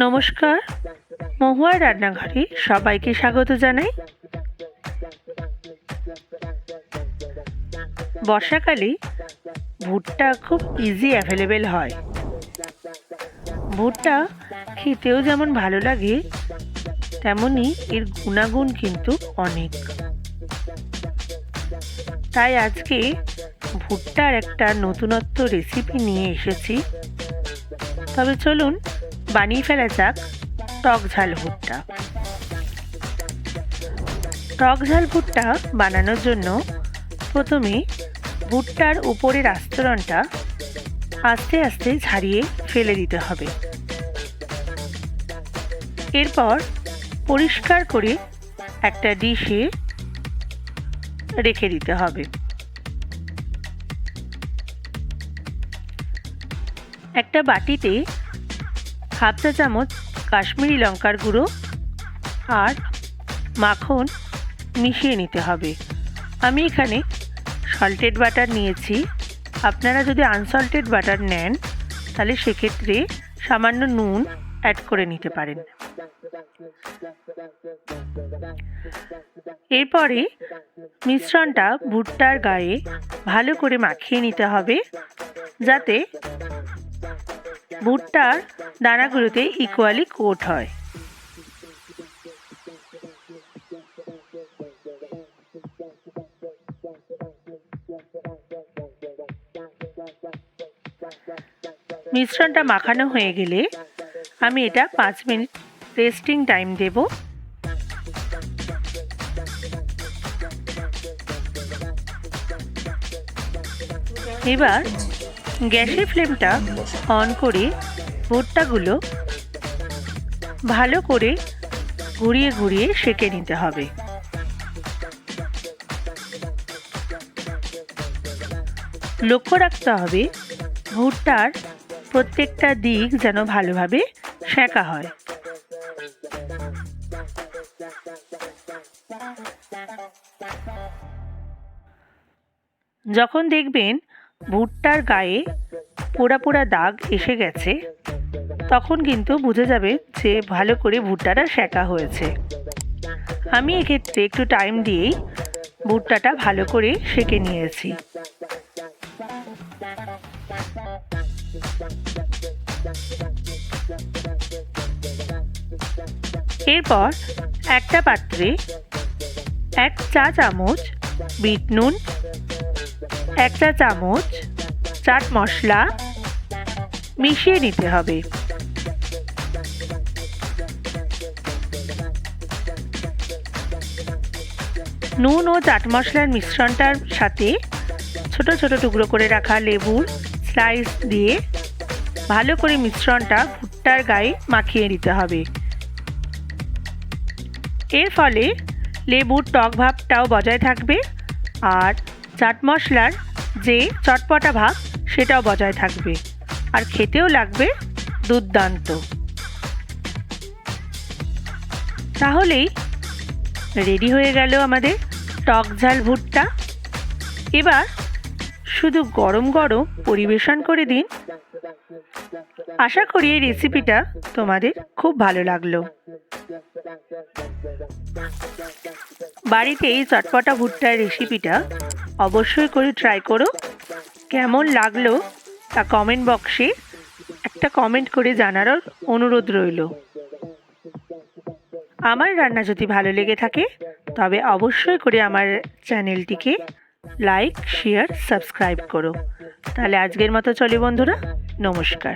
নমস্কার, মহুয়ার রান্নাঘরে সবাইকে স্বাগত জানাই। বর্ষাকালে ভুট্টা খুব ইজি অ্যাভেলেবেল হয়। ভুট্টা খেতেও যেমন ভালো লাগে, তেমনি এর গুণাগুণ কিন্তু অনেক। তাই আজকে ভুট্টার একটা নতুনত্ব রেসিপি নিয়ে এসেছি। তবে চলুন বানিয়ে ফেলা যাক টক ঝাল ভুট্টা। টক ঝাল ভুট্টা বানানোর জন্য প্রথমে ভুট্টার উপরের আস্তরণটা আস্তে আস্তে ছাড়িয়ে ফেলে দিতে হবে। এরপর পরিষ্কার করে একটা ডিশে রেখে দিতে হবে। একটা বাটিতে হাফ চা চামচ কাশ্মীরি লঙ্কার গুঁড়ো আর মাখন মিশিয়ে নিতে হবে। আমি এখানে সল্টেড বাটার নিয়েছি। আপনারা যদি আনসল্টেড বাটার নেন তাহলে সেক্ষেত্রে সামান্য নুন অ্যাড করে নিতে পারেন। এরপরে মিশ্রণটা ভুট্টার গায়ে ভালো করে মাখিয়ে নিতে হবে, যাতে ভুট্টার দানাগুলোতে ইকুয়ালি কোট হয়। মিশ্রণটা মাখানো হয়ে গেলে আমি এটা 5 মিনিট রেস্টিং টাইম দেব। এবার গ্যাসের ফ্লেমটা অন করে ভুট্টাগুলো ভালো করে ঘুরিয়ে ঘুরিয়ে সেঁকে নিতে হবে। লক্ষ্য রাখতে হবে ভুট্টার প্রত্যেকটা দিক যেন ভালোভাবে সেঁকা হয়। যখন দেখবেন ভুট্টার গায়ে পোড়া পোড়া দাগ এসে গেছে, তখন কিন্তু বুঝে যাবে যে ভালো করে ভুট্টাটা সেঁকা হয়েছে। আমি এক্ষেত্রে একটু টাইম দিয়েই ভুট্টাটা ভালো করে সেঁকে নিয়েছি। এরপর একটা পাত্রে 1 চা চামচ বিট নুন, 1 চা চামচ চাট মশলা মিশিয়ে নিতে হবে। নুন ও চাট মশলার মিশ্রণটার সাথে ছোট ছোট টুকরো করে রাখা লেবুর স্লাইস দিয়ে ভালো করে মিশ্রণটা ভুট্টার গায়ে মাখিয়ে নিতে হবে। এর ফলে লেবুর টক ভাবটাও বজায় থাকবে আর চাট মশলার যে চটপটা ভাব সেটাও বজায় থাকবে, আর খেতেও লাগবে দুর্দান্ত। তাহলেই রেডি হয়ে গেল আমাদের টক ঝাল ভুট্টা। এবার শুধু গরম গরম পরিবেশন করে দিন। আশা করি এই রেসিপিটা তোমাদের খুব ভালো লাগলো। বাড়িতে এই চটপটা ভুট্টার রেসিপিটা অবশ্যই করে ট্রাই করো। কেমন লাগলো তা কমেন্ট বক্সে একটা কমেন্ট করে জানার অনুরোধ রইল। আমার রান্না যদি ভালো লেগে থাকে তবে অবশ্যই করে আমার চ্যানেলটিকে লাইক, শেয়ার, সাবস্ক্রাইব করো। তাহলে আজকের মতো চলি বন্ধুরা, নমস্কার।